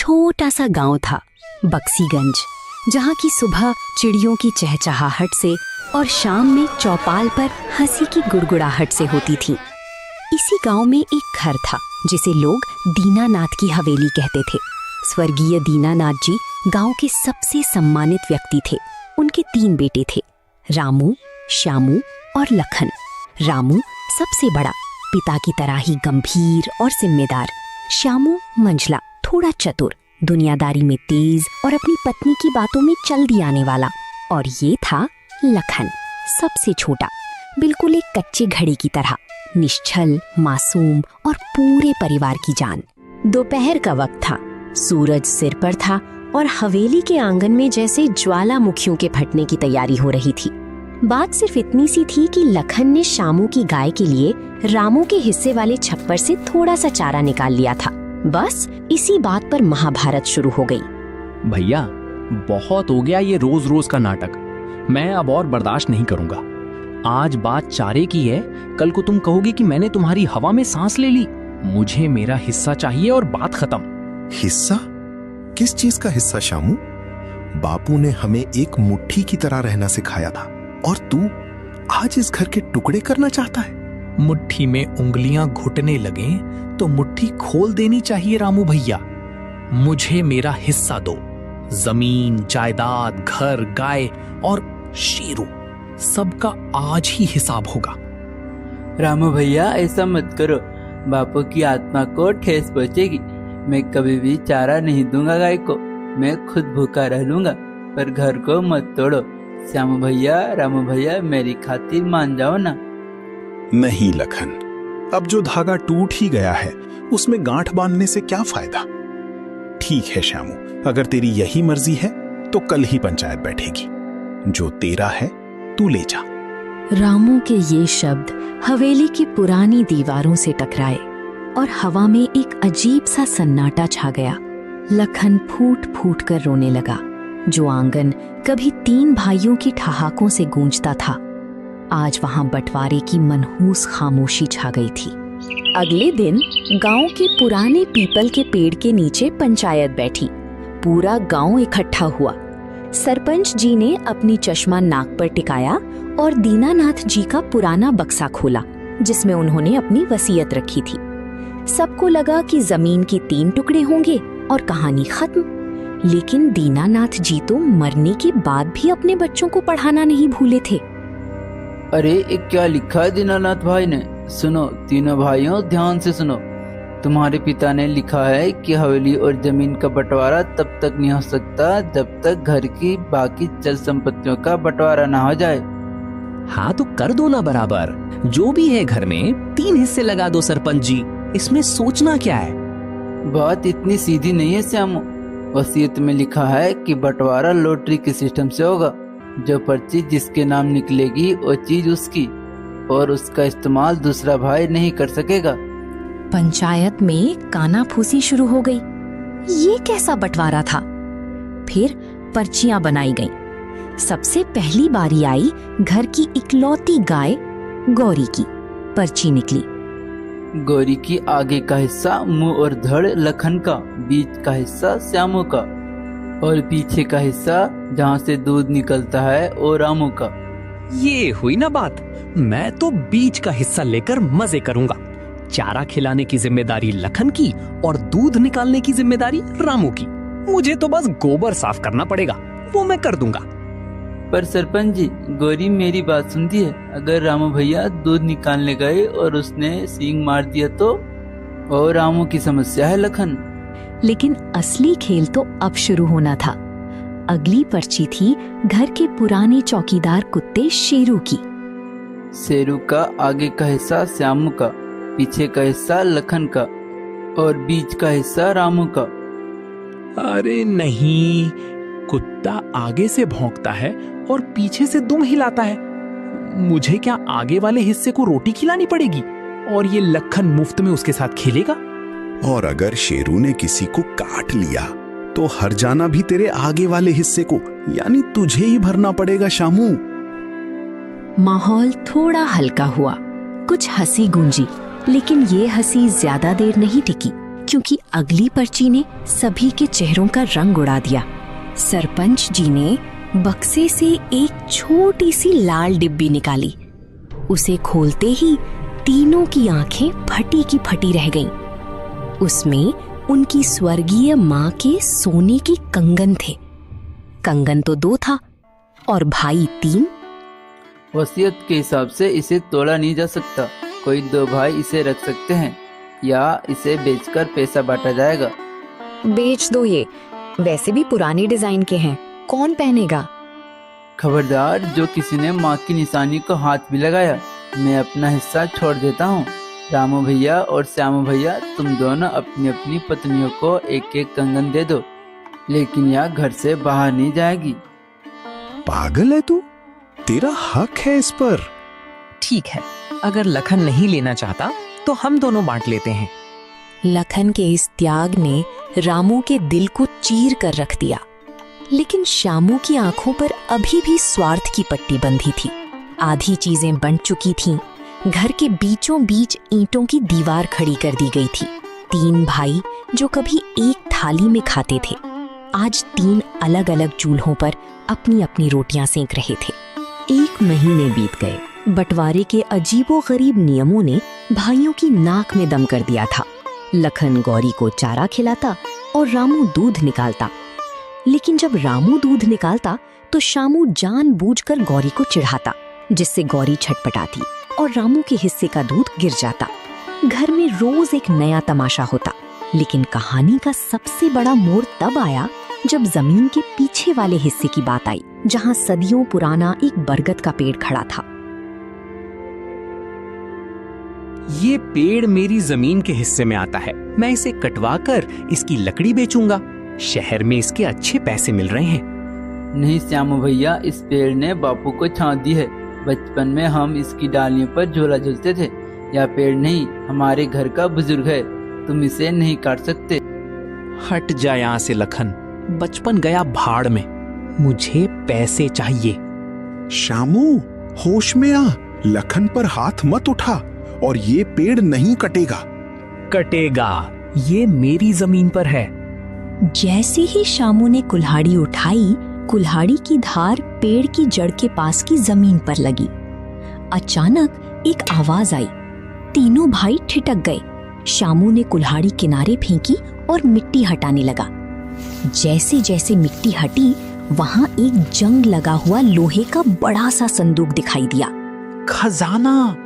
छोटा सा गांव था, बक्सीगंज, जहां की सुबह चिड़ियों की चहचहाहट से और शाम में चौपाल पर हंसी की गुड़गुड़ाहट से होती थी। इसी गांव में एक घर था जिसे लोग दीनानाथ की हवेली कहते थे। स्वर्गीय दीनानाथ जी गांव के सबसे सम्मानित व्यक्ति थे। उनके 3 बेटे थे, रामू, श्यामू और लखन। रामू सबसे बड़ा, पिता की तरह ही गंभीर और जिम्मेदार। श्यामू मंझला, थोड़ा चतुर, दुनियादारी में तेज और अपनी पत्नी की बातों में जल्दी आने वाला। और ये था लखन, सबसे छोटा, बिल्कुल एक कच्चे घड़े की तरह, निश्चल, मासूम और पूरे परिवार की जान। दोपहर का वक्त था, सूरज सिर पर था और हवेली के आंगन में जैसे ज्वालामुखियों के फटने की तैयारी हो रही थी। बात सिर्फ इतनी सी थी कि लखन ने शामू की गाय के लिए रामू के हिस्से वाले छप्पर से थोड़ा सा चारा निकाल लिया था। बस इसी बात पर महाभारत शुरू हो गई। भैया, बहुत हो गया ये रोज रोज का नाटक। मैं अब और बर्दाश्त नहीं करूंगा। आज बात चारे की है, कल को तुम कहोगे कि मैंने तुम्हारी हवा में सांस ले ली। मुझे मेरा हिस्सा चाहिए और बात खत्म। हिस्सा? किस चीज का हिस्सा शामू? बापू ने हमें एक मुट्ठी की तरह रहना सिखाया था और तू आज इस घर के टुकड़े करना चाहता है? मुट्ठी में उंगलियां घुटने लगें तो मुट्ठी खोल देनी चाहिए रामू भैया। मुझे मेरा हिस्सा दो। जमीन, जायदाद, घर, गाय और शेरू, सबका आज ही हिसाब होगा। रामू भैया, ऐसा मत करो, बापू की आत्मा को ठेस पहुंचेगी। मैं कभी भी चारा नहीं दूंगा गाय को, मैं खुद भूखा रह लूंगा, पर घर को मत तोड़ो। श्यामू भैया, रामू भैया, मेरी खातिर मान जाओ ना। नहीं लखन, अब जो धागा टूट ही गया है उसमें गांठ बांधने से क्या फायदा। ठीक है श्यामू, अगर तेरी यही मर्जी है तो कल ही पंचायत बैठेगी। जो तेरा है तू ले जा। रामू के ये शब्द हवेली की पुरानी दीवारों से टकराए और हवा में एक अजीब सा सन्नाटा छा गया। लखन फूट फूट कर रोने लगा। जो आंगन कभी 3 भाइयों की ठहाकों से गूंजता था, आज वहां बंटवारे की मनहूस खामोशी छा गई थी। अगले दिन गांव के पुराने पीपल के पेड़ के नीचे पंचायत बैठी। पूरा गांव इकट्ठा हुआ। सरपंच जी ने अपनी चश्मा नाक पर टिकाया और दीनानाथ जी का पुराना बक्सा खोला, जिसमें उन्होंने अपनी वसीयत रखी थी। सबको लगा कि जमीन के 3 टुकड़े होंगे और कहानी खत्म। लेकिन दीनानाथ जी तो मरने के बाद भी अपने बच्चों को पढ़ाना नहीं भूले थे। अरे, ये क्या लिखा है दीनानाथ भाई ने? सुनो तीनों भाइयों, ध्यान से सुनो। तुम्हारे पिता ने लिखा है कि हवेली और जमीन का बंटवारा तब तक नहीं हो सकता जब तक घर की बाकी चल संपत्तियों का बंटवारा ना हो जाए। हाँ तो कर दो ना बराबर। जो भी है घर में 3 हिस्से लगा दो सरपंच जी, इसमें सोचना क्या है। बात इतनी सीधी नहीं है श्यामू। वसीयत में लिखा है कि बंटवारा लॉटरी के सिस्टम से होगा। जो पर्ची जिसके नाम निकलेगी वो चीज उसकी, और उसका इस्तेमाल दूसरा भाई नहीं कर सकेगा। पंचायत में कानाफूसी शुरू हो गई। ये कैसा बंटवारा था? फिर पर्चियां बनाई गईं। सबसे पहली बारी आई घर की इकलौती गाय गौरी की। पर्ची निकली। गौरी की आगे का हिस्सा मुंह और धड़ लखन का, बीच का हिस्सा श्यामू का और पीछे का हिस्सा जहाँ से दूध निकलता है वो रामू का। ये हुई ना बात। मैं तो बीच का हिस्सा लेकर मजे करूंगा। चारा खिलाने की जिम्मेदारी लखन की और दूध निकालने की जिम्मेदारी रामू की। मुझे तो बस गोबर साफ करना पड़ेगा, वो मैं कर दूंगा। पर सरपंच जी, गौरी मेरी बात सुनती है। अगर रामू भैया दूध निकालने गए और उसने सींग मार दिया तो? और रामू की समस्या है लखन। लेकिन असली खेल तो अब शुरू होना था। अगली पर्ची थी घर के पुराने चौकीदार कुत्ते शेरू की। शेरू का आगे का हिस्सा श्यामू का, पीछे का हिस्सा लखन का और बीच का हिस्सा रामू का। अरे नहीं, कुत्ता आगे से भौंकता है और पीछे से दुम हिलाता है। मुझे क्या आगे वाले हिस्से को रोटी खिलानी पड़ेगी और ये लखन मुफ्त में उसके साथ खेलेगा? और अगर शेरू ने किसी को काट लिया तो हर जाना भी तेरे आगे वाले हिस्से को, यानी तुझे ही भरना पड़ेगा शामू। माहौल थोड़ा हल्का हुआ। कुछ हंसी गूंजी, लेकिन ये हंसी ज्यादा देर नहीं टिकी, क्योंकि अगली पर्ची ने सभी के चेहरों का रंग उड़ा दिया। सरपंच जी ने बक्से से एक छोटी सी लाल डिब्बी निकाली। उसे खोलते ही तीनों की आंखें फटी की फटी रह गईं। उसमें उनकी स्वर्गीय माँ के सोने के कंगन थे। कंगन तो 2 था और भाई 3। वसीयत के हिसाब से इसे तोड़ा नहीं जा सकता। कोई 2 भाई इसे रख सकते हैं या इसे बेचकर पैसा बांटा जाएगा। बेच दो ये, वैसे भी पुराने डिजाइन के हैं, कौन पहनेगा? खबरदार, जो किसी ने माँ की निशानी को हाथ भी लगाया, मैं अपना हिस्सा छोड़ देता हूँ। रामू भैया और श्यामू भैया, तुम दोनों अपनी अपनी पत्नियों को एक एक कंगन दे दो, लेकिन यह घर से बाहर नहीं जाएगी। पागल है तू? तेरा हक है इस पर। ठीक है, अगर लखन नहीं लेना चाहता तो हम दोनों बांट लेते हैं। लखन के इस त्याग ने रामू के दिल को चीर कर रख दिया, लेकिन श्यामू की आंखों पर अभी भी स्वार्थ की पट्टी बंधी थी। आधी चीजें बंट चुकी थीं। घर के बीचों बीच ईंटों की दीवार खड़ी कर दी गई थी। 3 भाई जो कभी एक थाली में खाते थे, आज 3 अलग अलग चूल्हों पर अपनी अपनी रोटियां सेंक रहे थे। 1 महीने बीत गए। बंटवारे के अजीबोगरीब नियमों ने भाइयों की नाक में दम कर दिया था। लखन गौरी को चारा खिलाता और रामू दूध निकालता, लेकिन जब रामू दूध निकालता तो श्यामू जानबूझकर गौरी को चिढ़ाता, जिससे गौरी छटपटाती और रामू के हिस्से का दूध गिर जाता। घर में रोज एक नया तमाशा होता, लेकिन कहानी का सबसे बड़ा मोड़ तब आया जब जमीन के पीछे वाले हिस्से की बात आई, जहां सदियों पुराना एक बरगद का पेड़ खड़ा था। ये पेड़ मेरी जमीन के हिस्से में आता है, मैं इसे कटवा कर इसकी लकड़ी बेचूंगा। शहर में इसके अच्छे पैसे मिल रहे हैं। नहीं श्यामू भैया, इस पेड़ ने बापू को छांट दी है। बचपन में हम इसकी डालियों पर झूला झूलते थे। यह पेड़ नहीं, हमारे घर का बुजुर्ग है, तुम इसे नहीं काट सकते। हट जा यहाँ से लखन, बचपन गया भाड़ में, मुझे पैसे चाहिए। श्यामू, होश में आ, लखन पर हाथ मत उठा और ये पेड़ नहीं कटेगा। कटेगा, ये मेरी जमीन पर है। जैसे ही श्यामू ने कुल्हाड़ी उठाई, कुल्हाड़ी की धार पेड़ की जड़ के पास की जमीन पर लगी। अचानक एक आवाज आई। तीनों भाई ठिठक गए। श्यामू ने कुल्हाड़ी किनारे फेंकी और मिट्टी हटाने लगा। जैसे जैसे मिट्टी हटी, वहां एक जंग लगा हुआ लोहे का बड़ा सा संदूक दिखाई दिया। खजाना!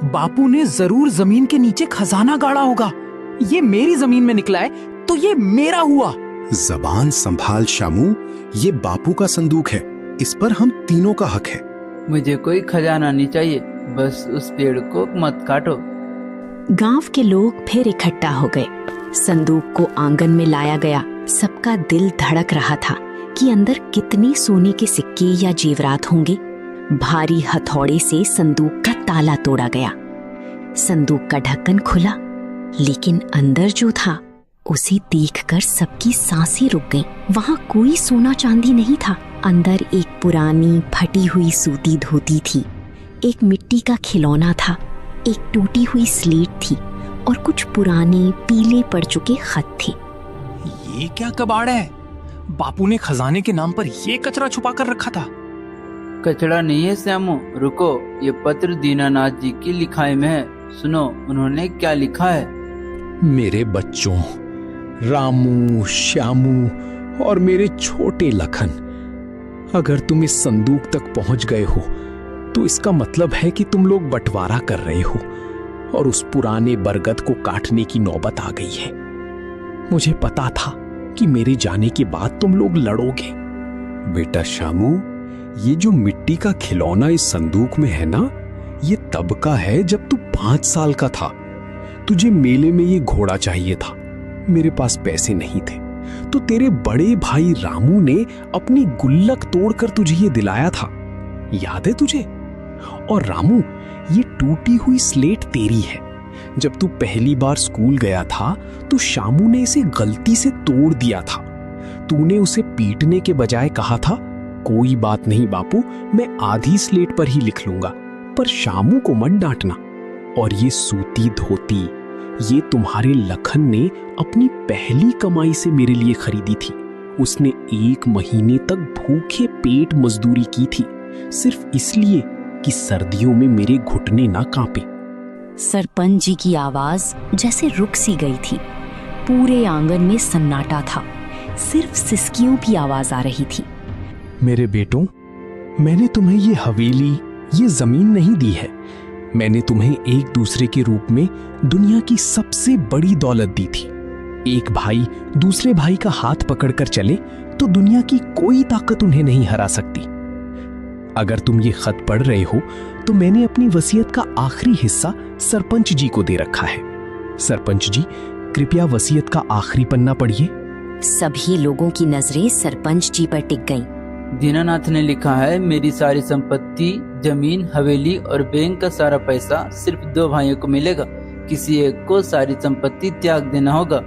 बापू ने जरूर जमीन के नीचे खजाना गाड़ा होगा। ये मेरी जमीन में निकला है तो ये मेरा हुआ। जबान संभाल श्यामू, ये बापू का संदूक है, इस पर हम तीनों का हक है। मुझे कोई खजाना नहीं चाहिए, बस उस पेड़ को मत काटो। गांव के लोग फिर इकट्ठा हो गए। संदूक को आंगन में लाया गया। सबका दिल धड़क रहा था कि अंदर कितने सोने के सिक्के या जेवरात होंगे। भारी हथौड़े से संदूक का ताला तोड़ा गया। संदूक का ढक्कन खुला, लेकिन अंदर जो था उसे देखकर सबकी सांसें रुक गईं। वहां कोई सोना चांदी नहीं था। अंदर एक पुरानी फटी हुई सूती धोती थी, एक मिट्टी का खिलौना था, एक टूटी हुई स्लेट थी और कुछ पुराने पीले पड़ चुके खत थे। ये क्या कबाड़ है? बापू ने खजाने के नाम पर ये कचरा छुपा कर रखा था। कचड़ा नहीं है श्यामू, रुको, ये पत्र दीनानाथ जी की लिखाई में है। सुनो उन्होंने क्या लिखा है। मेरे बच्चों रामू, श्यामू और मेरे छोटे लखन, अगर तुम इस संदूक तक पहुंच गए हो तो इसका मतलब है कि तुम लोग बंटवारा कर रहे हो और उस पुराने बरगद को काटने की नौबत आ गई है। मुझे पता था कि मेरे जाने के बाद तुम लोग लड़ोगे। बेटा श्यामू, ये जो मिट्टी का खिलौना इस संदूक में है ना, ये तब का है जब तू 5 साल का था। तुझे मेले में ये घोड़ा चाहिए था, मेरे पास पैसे नहीं थे, तो तेरे बड़े भाई रामू ने अपनी गुल्लक तोड़कर तुझे ये दिलाया था, याद है तुझे? और रामू, ये टूटी हुई स्लेट तेरी है। जब तू पहली बार स्कूल गया था तो श्यामू ने इसे गलती से तोड़ दिया था। तूने उसे पीटने के बजाय कहा था, कोई बात नहीं बापू, मैं आधी स्लेट पर ही लिख लूंगा, पर श्यामू को मत डांटना। और ये सूती धोती ये तुम्हारे लखन ने अपनी पहली कमाई से मेरे लिए खरीदी थी। उसने 1 महीने तक भूखे पेट मजदूरी की थी, सिर्फ इसलिए कि सर्दियों में मेरे घुटने ना कांपे। सरपंच जी की आवाज जैसे रुक सी गई थी। पूरे आंगन में सन्नाटा था, सिर्फ सिसकियों की आवाज आ रही थी। मेरे बेटों, मैंने तुम्हें ये हवेली, ये जमीन नहीं दी है। मैंने तुम्हें एक दूसरे के रूप में दुनिया की सबसे बड़ी दौलत दी थी। एक भाई दूसरे भाई का हाथ पकड़कर चले तो दुनिया की कोई ताकत उन्हें नहीं हरा सकती। अगर तुम ये खत पढ़ रहे हो तो मैंने अपनी वसीयत का आखिरी हिस्सा सरपंच जी को दे रखा है। सरपंच जी, कृपया वसीयत का आखिरी पन्ना पढ़िए। सभी लोगों की नजरें सरपंच जी पर टिक गईं। दीनानाथ ने लिखा है, मेरी सारी संपत्ति, जमीन, हवेली और बैंक का सारा पैसा सिर्फ 2 भाइयों को मिलेगा। किसी एक को सारी संपत्ति त्याग देना होगा,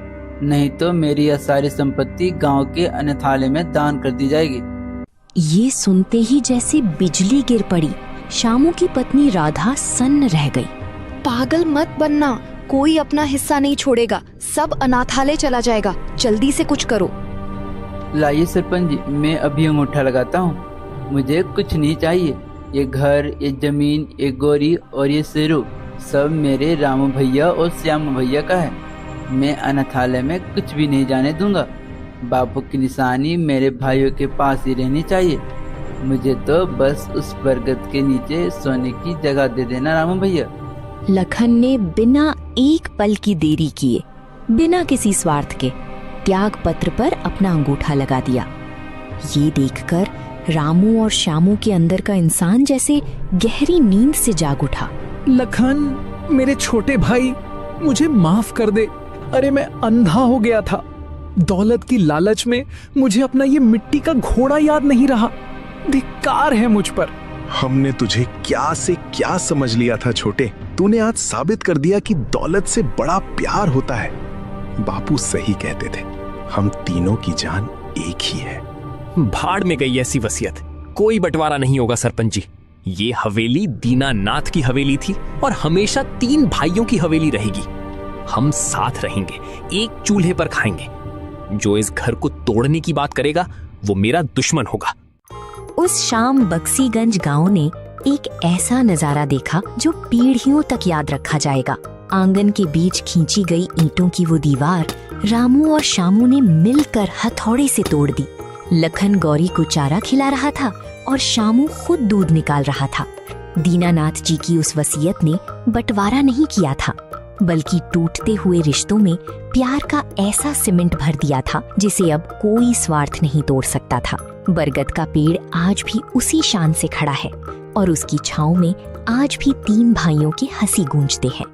नहीं तो मेरी यह सारी संपत्ति गांव के अनाथालय में दान कर दी जाएगी। ये सुनते ही जैसे बिजली गिर पड़ी। शामू की पत्नी राधा सन्न रह गई। पागल मत बनना, कोई अपना हिस्सा नहीं छोड़ेगा, सब अनाथालय चला जाएगा। जल्दी से कुछ करो। लाइए सरपंच जी, मैं अभी अंगूठा लगाता हूँ। मुझे कुछ नहीं चाहिए। ये घर, ये जमीन, ये गोरी और ये शेरू सब मेरे रामू भैया और श्यामू भैया का है। मैं अनाथालय में कुछ भी नहीं जाने दूंगा। बापू की निशानी मेरे भाइयों के पास ही रहनी चाहिए। मुझे तो बस उस बरगद के नीचे सोने की जगह दे देना रामू भैया। लखन ने बिना एक पल की देरी किए, बिना किसी स्वार्थ के त्याग पत्र पर अपना अंगूठा लगा दिया। ये देखकर रामू और श्यामू के अंदर का इंसान जैसे गहरी नींद से जाग उठा। लखन, मेरे छोटे भाई, मुझे माफ कर दे। अरे मैं अंधा हो गया था। दौलत की लालच में मुझे अपना ये मिट्टी का घोड़ा याद नहीं रहा। धिक्कार है मुझ पर। हमने तुझे क्या से क्या समझ लिया था छोटे। तूने आज साबित कर दिया कि दौलत से बड़ा प्यार होता है। बापू सही कहते थे, हम तीनों की जान एक ही है। भाड़ में गई ऐसी वसीयत। कोई बंटवारा नहीं होगा सरपंच जी। ये हवेली दीनानाथ की हवेली थी और हमेशा 3 भाइयों की हवेली रहेगी। हम साथ रहेंगे, एक चूल्हे पर खाएंगे। जो इस घर को तोड़ने की बात करेगा वो मेरा दुश्मन होगा। उस शाम बक्सीगंज गांव ने एक ऐसा नजारा देखा जो पीढ़ियों तक याद रखा जाएगा। आंगन के बीच खींची गई ईंटों की वो दीवार रामू और शामू ने मिलकर हथौड़े से तोड़ दी। लखन गौरी को चारा खिला रहा था और शामू खुद दूध निकाल रहा था। दीनानाथ जी की उस वसीयत ने बंटवारा नहीं किया था, बल्कि टूटते हुए रिश्तों में प्यार का ऐसा सीमेंट भर दिया था जिसे अब कोई स्वार्थ नहीं तोड़ सकता था। बरगद का पेड़ आज भी उसी शान से खड़ा है और उसकी छांव में आज भी 3 भाइयों की हंसी गूंजते हैं।